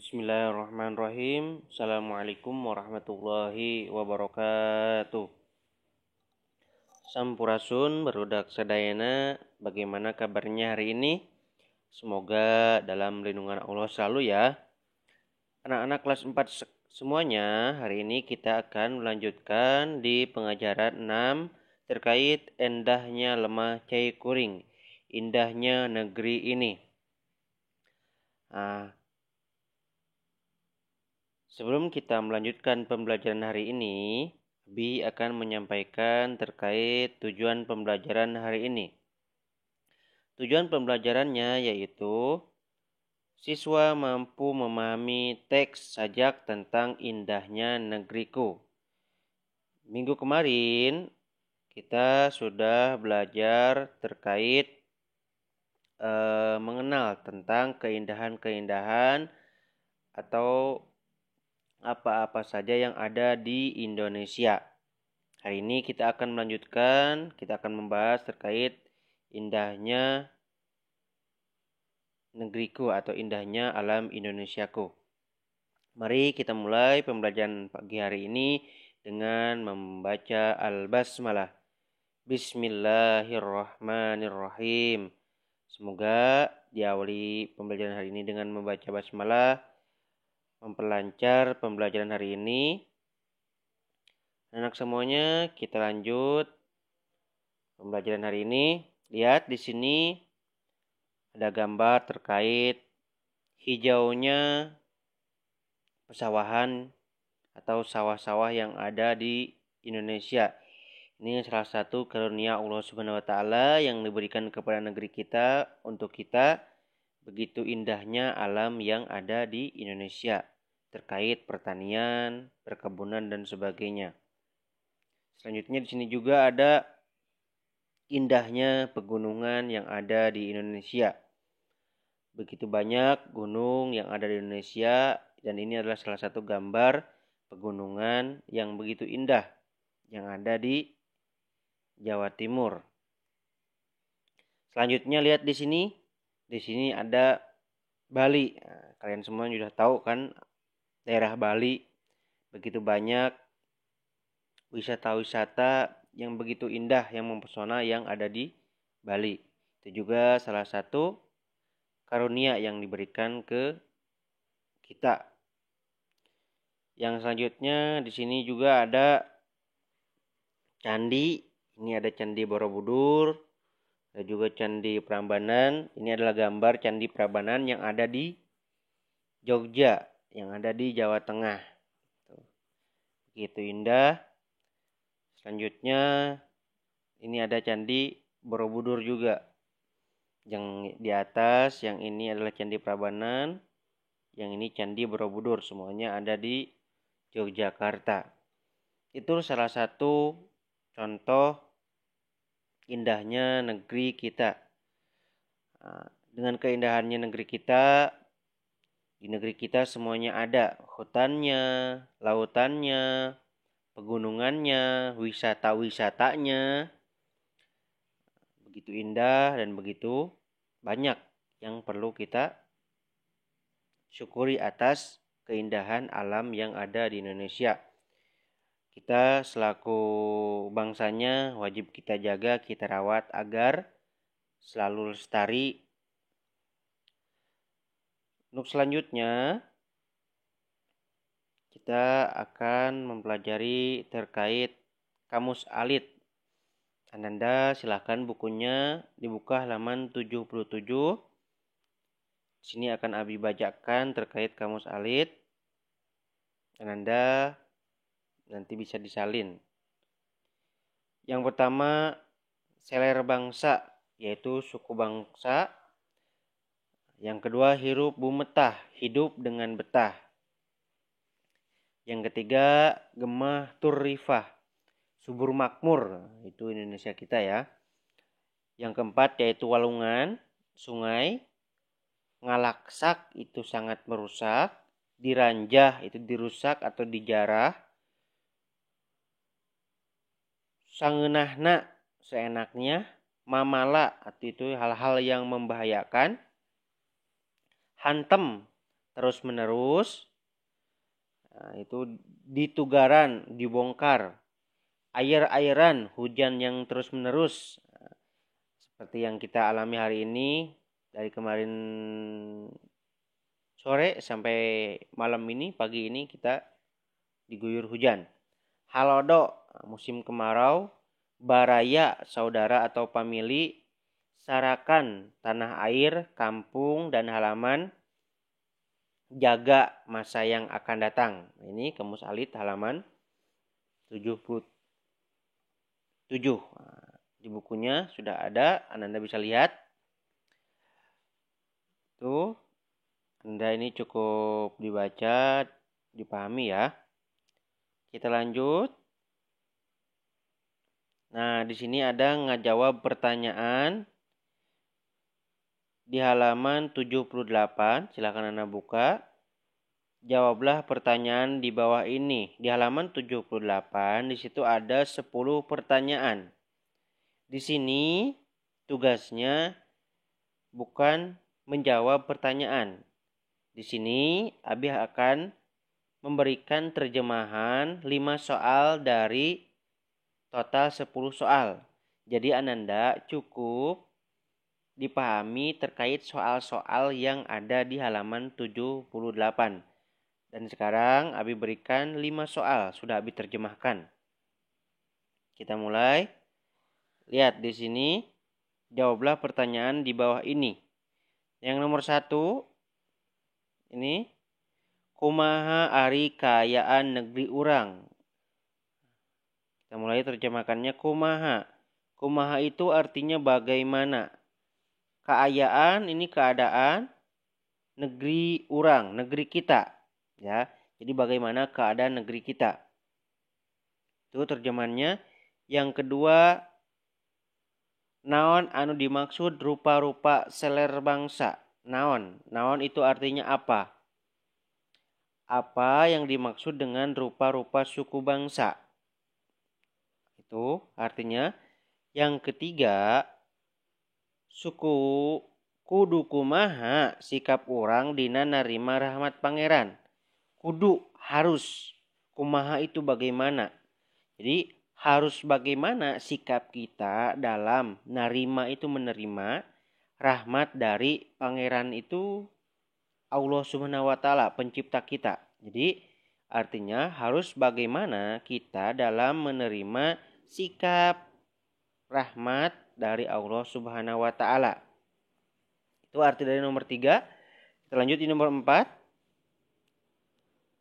Bismillahirrahmanirrahim. Assalamualaikum warahmatullahi wabarakatuh. Sampurasun barudak sadayana, bagaimana kabarnya hari ini? Semoga dalam lindungan Allah selalu ya. Anak-anak kelas 4 semuanya, hari ini kita akan melanjutkan di pengajaran 6 terkait indahnya lemah cai kuring, indahnya negeri ini. Sebelum kita melanjutkan pembelajaran hari ini, Bi akan menyampaikan terkait tujuan pembelajaran hari ini. Tujuan pembelajarannya yaitu siswa mampu memahami teks sajak tentang indahnya negeriku. Minggu kemarin kita sudah belajar terkait mengenal tentang keindahan-keindahan atau apa-apa saja yang ada di Indonesia. Hari ini kita akan melanjutkan, kita akan membahas terkait indahnya negeriku atau indahnya alam Indonesiaku. Mari kita mulai pembelajaran pagi hari ini dengan membaca Al-Basmalah. Bismillahirrahmanirrahim. Semoga diawali pembelajaran hari ini dengan membaca basmalah, memperlancar pembelajaran hari ini. Anak semuanya, kita lanjut pembelajaran hari ini. Lihat di sini ada gambar terkait hijaunya pesawahan atau sawah-sawah yang ada di Indonesia. Ini salah satu karunia Allah Subhanahu wa taala yang diberikan kepada negeri kita untuk kita. Begitu indahnya alam yang ada di Indonesia terkait pertanian, perkebunan dan sebagainya. Selanjutnya di sini juga ada indahnya pegunungan yang ada di Indonesia. Begitu banyak gunung yang ada di Indonesia dan ini adalah salah satu gambar pegunungan yang begitu indah yang ada di Jawa Timur. Selanjutnya lihat di sini. Di sini ada Bali. Nah, kalian semua sudah tahu kan daerah Bali. Begitu banyak wisata-wisata yang begitu indah, yang mempesona yang ada di Bali. Itu juga salah satu karunia yang diberikan ke kita. Yang selanjutnya di sini juga ada candi. Ini ada Candi Borobudur. Ada juga Candi Prambanan. Ini adalah gambar Candi Prambanan yang ada di Jogja, yang ada di Jawa Tengah. Begitu indah. Selanjutnya ini ada Candi Borobudur juga. Yang di atas, yang ini adalah Candi Prambanan. Yang ini Candi Borobudur. Semuanya ada di Yogyakarta. Itu salah satu contoh indahnya negeri kita. Dengan keindahannya negeri kita, di negeri kita semuanya ada. Hutannya, lautannya, pegunungannya, wisata-wisatanya. Begitu indah dan begitu banyak yang perlu kita syukuri atas keindahan alam yang ada di Indonesia. Kita selaku bangsanya wajib kita jaga, kita rawat agar selalu lestari. Untuk selanjutnya kita akan mempelajari terkait kamus alit. Ananda silahkan bukunya dibuka halaman 77. Di sini akan Abi bacakan terkait kamus alit. Ananda nanti bisa disalin. Yang pertama, seler bangsa, yaitu suku bangsa. Yang kedua, hirup bumetah, hidup dengan betah. Yang ketiga, gemah turrifah, subur makmur, itu Indonesia kita ya. Yang keempat yaitu walungan, sungai. Ngalaksak itu sangat merusak. Diranjah itu dirusak atau dijarah. Sangeunahna seenaknya. Mamala itu hal-hal yang membahayakan. Hantem terus-menerus. Nah, itu ditugaran, dibongkar. Air-airan, hujan yang terus-menerus. Seperti yang kita alami hari ini, dari kemarin sore sampai malam ini, pagi ini kita diguyur hujan. Halodo, musim kemarau. Baraya, saudara atau famili. Sarakan, tanah air, kampung, dan halaman. Jaga, masa yang akan datang. Ini Kamus Alit halaman 77. Di bukunya sudah ada, Anda bisa lihat. Tuh, Anda ini cukup dibaca, dipahami ya. Kita lanjut. Nah, di sini ada ngajawab pertanyaan di halaman 78. Silakan Anda buka. Jawablah pertanyaan di bawah ini. Di halaman 78, di situ ada 10 pertanyaan. Di sini tugasnya bukan menjawab pertanyaan. Di sini Abi akan memberikan terjemahan 5 soal dari total 10 soal. Jadi Ananda cukup dipahami terkait soal-soal yang ada di halaman 78. Dan sekarang Abi berikan 5 soal, sudah Abi terjemahkan. Kita mulai. Lihat di sini, jawablah pertanyaan di bawah ini. Yang nomor 1, ini, kumaha ari kaayaan negeri urang. Kita mulai terjemahkannya kumaha. Kumaha itu artinya bagaimana. Keayaan ini keadaan negeri urang, negeri kita. Ya, jadi bagaimana keadaan negeri kita. Itu terjemahannya. Yang kedua, naon anu dimaksud rupa-rupa seler bangsa. Naon itu artinya apa? Apa yang dimaksud dengan rupa-rupa suku bangsa? Itu artinya. Yang ketiga, suku kudu kumaha sikap orang dina narima rahmat pangeran. Kudu, harus. Kumaha itu bagaimana. Jadi harus bagaimana sikap kita dalam narima itu menerima rahmat dari pangeran itu Allah Subhanahu wa taala, pencipta kita. Jadi artinya harus bagaimana kita dalam menerima sikap rahmat dari Allah Subhanahu wa taala. Itu arti dari nomor 3. Kita lanjut di nomor 4.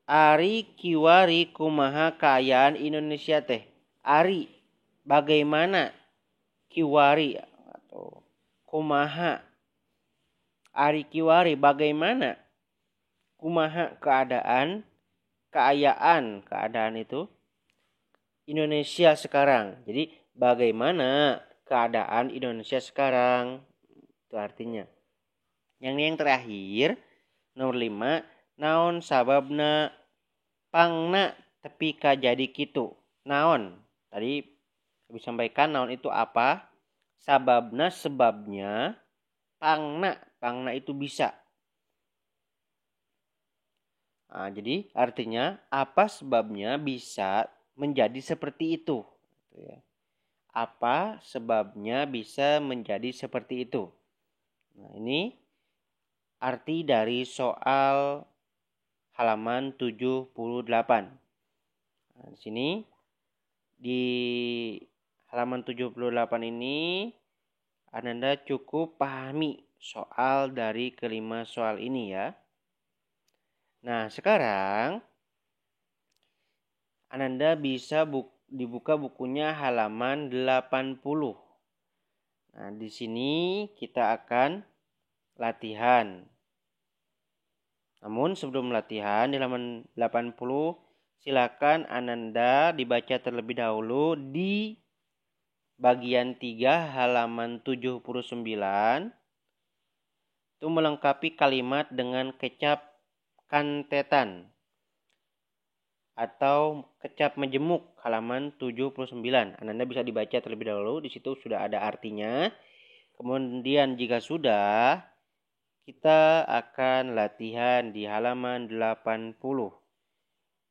Ari kiwari kumaha kaayaan Indonesia teh. Ari, bagaimana kiwari atau kumaha. Ari kiwari, bagaimana kumaha keadaan, keadaan itu Indonesia sekarang. Jadi bagaimana keadaan Indonesia sekarang. Itu artinya. Yang terakhir, nomor 5, naon sababna pangna tepi ka jadi kitu. Naon, tadi bisa sampaikan naon itu apa, sababna sebabnya, pangna itu bisa. Nah, jadi artinya apa sebabnya bisa menjadi seperti itu. Apa sebabnya bisa menjadi seperti itu. Nah, ini arti dari soal halaman 78. Nah, di sini di halaman 78 ini Anda cukup pahami soal dari kelima soal ini ya. Nah, sekarang Anda bisa dibuka bukunya halaman 80. Nah, di sini kita akan latihan. Namun sebelum latihan di halaman 80, silakan Ananda dibaca terlebih dahulu di bagian 3 halaman 79. Itu melengkapi kalimat dengan kecap kantetan atau kecap majemuk halaman 79. Ananda bisa dibaca terlebih dahulu, di situ sudah ada artinya. Kemudian jika sudah, kita akan latihan di halaman 80.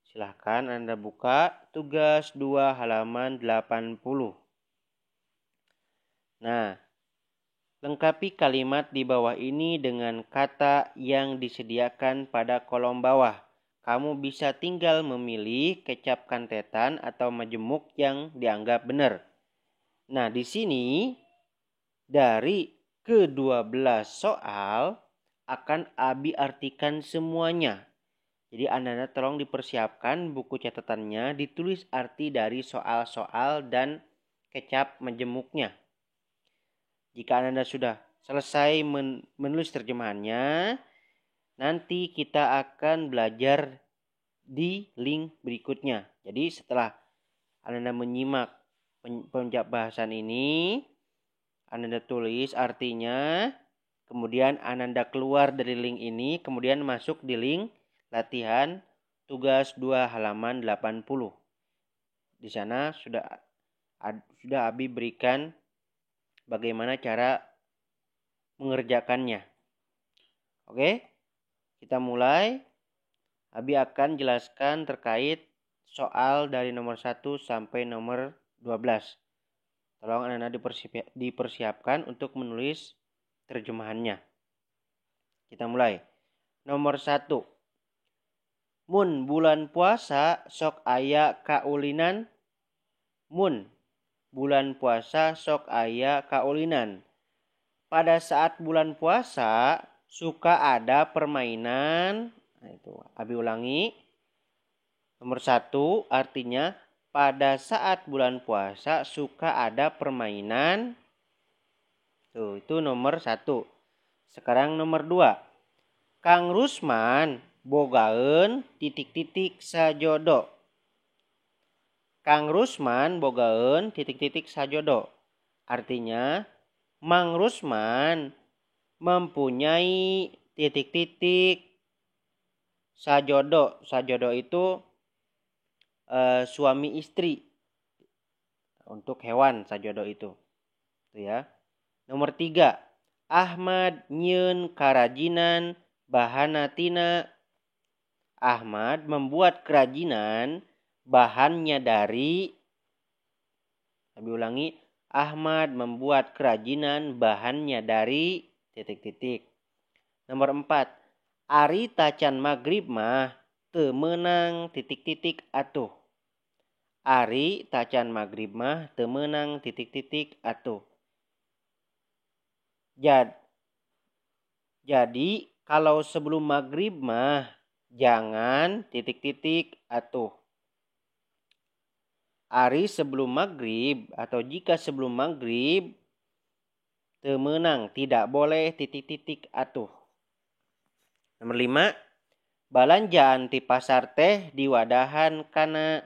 Silahkan Anda buka tugas 2 halaman 80. Nah, lengkapi kalimat di bawah ini dengan kata yang disediakan pada kolom bawah. Kamu bisa tinggal memilih kecap kantetan atau majemuk yang dianggap benar. Nah, di sini dari ke-12 soal akan Abi artikan semuanya. Jadi Anda tolong dipersiapkan buku catatannya, ditulis arti dari soal-soal dan kecap majemuknya. Jika Anda sudah selesai menulis terjemahannya, nanti kita akan belajar di link berikutnya. Jadi setelah Anda menyimak penjelasan ini, Anda tulis artinya, kemudian Anda keluar dari link ini, kemudian masuk di link latihan tugas 2 halaman 80. Di sana sudah Abi berikan bagaimana cara mengerjakannya. Oke, kita mulai. Abi akan jelaskan terkait soal dari nomor 1 sampai nomor 12. Tolong Anda dipersiapkan untuk menulis terjemahannya. Kita mulai. Nomor 1. Mun bulan puasa sok aya kaulinan. Mun bulan puasa sok aya kaulinan. Pada saat bulan puasa suka ada permainan. Nah, itu Abi ulangi. Nomor 1 artinya pada saat bulan puasa suka ada permainan. Tuh, itu nomor 1. Sekarang nomor 2. Kang Rusman bogaeun titik-titik sajodo. Kang Rusman bogaeun titik-titik sajodo. Artinya Mang Rusman mempunyai titik-titik sajodo. Sajodo itu suami istri. Untuk hewan sajodo itu. Tuh ya. Nomor 3. Ahmad nyieun karajinan bahanatina. Ahmad membuat kerajinan bahannya dari. Abi ulangi. Ahmad membuat kerajinan bahannya dari titik-titik. Nomor 4. Ari tacan magrib mah teu meunang titik-titik atuh. Ari tacan magrib mah teu meunang titik-titik atuh. Jadi kalau sebelum maghrib mah jangan titik-titik atuh. Ari sebelum maghrib atau jika sebelum maghrib teu meunang, tidak boleh titik-titik atuh. Nomor 5. Balanjaan ti pasar teh diwadahan kana.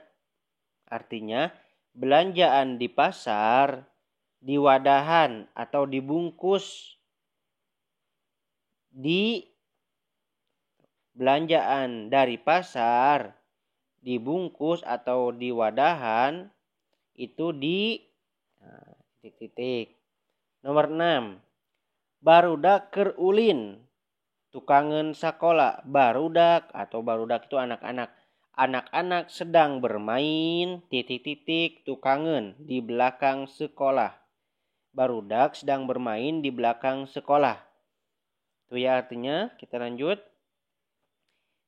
Artinya belanjaan di pasar diwadahan atau dibungkus. Di belanjaan dari pasar dibungkus atau diwadahan itu di titik-titik. Nomor 6. Barudak keur ulin tukangan sakola. Barudak atau barudak itu anak-anak. Anak-anak sedang bermain titik-titik tukangan di belakang sekolah. Barudak sedang bermain di belakang sekolah. Itu ya artinya. Kita lanjut.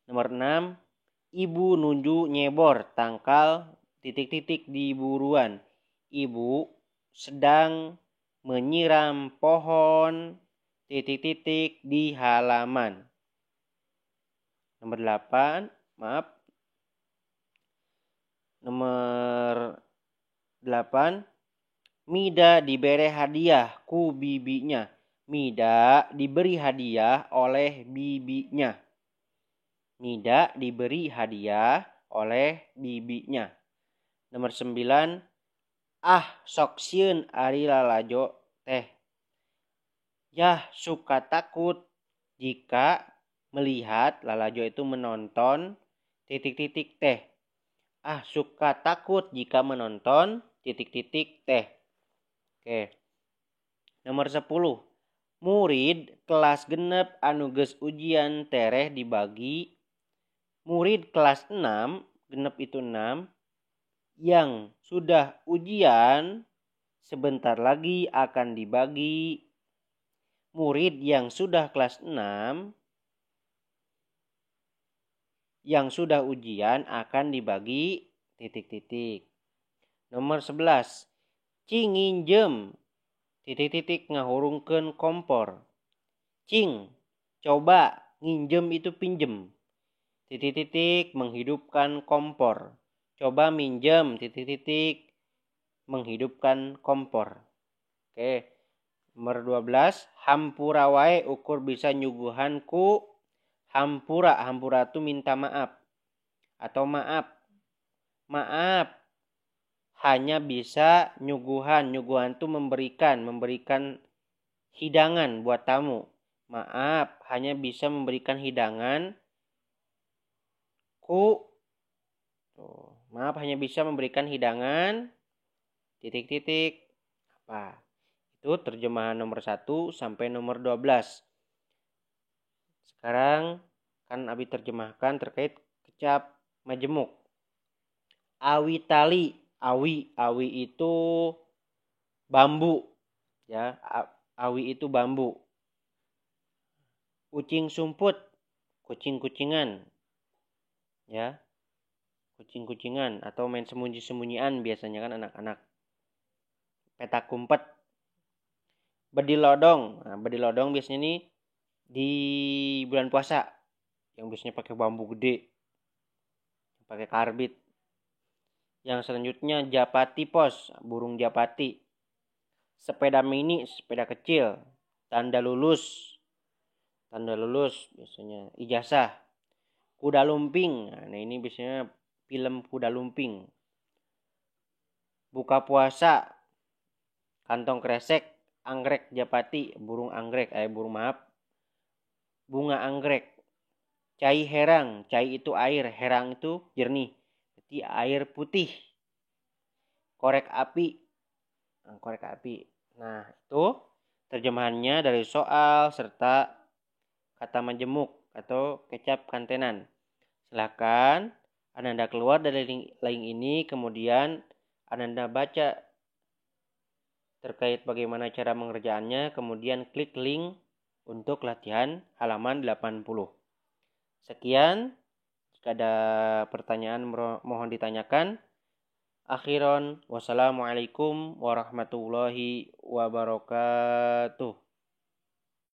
Nomor 6. Ibu nunju nyebor tangkal titik-titik di buruan. Ibu sedang menyiram pohon titik-titik di halaman. Nomor 8. Nomor 8. Mida diberi hadiah ku bibinya. Mida diberi hadiah oleh bibinya. Mida diberi hadiah oleh bibinya. Nomor 9. Sok sieun ari lalajo teh. Yah suka takut jika melihat, lalajo itu menonton titik-titik teh. Suka takut jika menonton titik-titik teh. Oke. Nomor 10. Murid kelas genep anu geus ujian tereh dibagi murid kelas 6, genep itu 6, yang sudah ujian sebentar lagi akan dibagi murid yang sudah kelas 6 yang sudah ujian akan dibagi titik-titik. Nomor 11. Cing nginjem titik-titik ngahurungkeun kompor. Cing, coba nginjem itu pinjem. Titik-titik menghidupkan kompor. Coba minjem titik-titik menghidupkan kompor. Oke. Nomor 12, hampura wae ukur bisa nyuguhan ku hampura. Hampura itu minta maaf atau maaf. Maaf hanya bisa nyuguhan. Nyuguhan itu memberikan hidangan buat tamu. Maaf hanya bisa memberikan hidangan maaf hanya bisa memberikan hidangan titik-titik apa. Itu terjemahan nomor 1 sampai nomor 12. Sekarang kan Abi terjemahkan terkait kecap majemuk. Awi tali. Awi itu bambu. Ya, awi itu bambu. Kucing sumput. Kucing-kucingan. Ya. Kucing-kucingan atau main sembunyi-sembunyian biasanya kan anak-anak. Petak kumpet. Bedilodong. Nah, bedilodong biasanya nih di bulan puasa yang biasanya pakai bambu gede, pakai karbit. Yang selanjutnya japati pos, burung japati. Sepeda mini, sepeda kecil. Tanda lulus biasanya ijazah. Kuda lumping, nah ini biasanya film kuda lumping. Buka puasa, kantong kresek, anggrek japati, burung anggrek, bunga anggrek. Cai herang, cai itu air, herang itu jernih, berarti air putih. Korek api. Nah, itu terjemahannya dari soal serta kata majemuk atau kecap kantenan. Silakan Ananda keluar dari link ini, kemudian Ananda baca terkait bagaimana cara mengerjakannya, kemudian klik link untuk latihan halaman 80. Sekian, jika ada pertanyaan mohon ditanyakan. Akhiron, wassalamualaikum warahmatullahi wabarakatuh.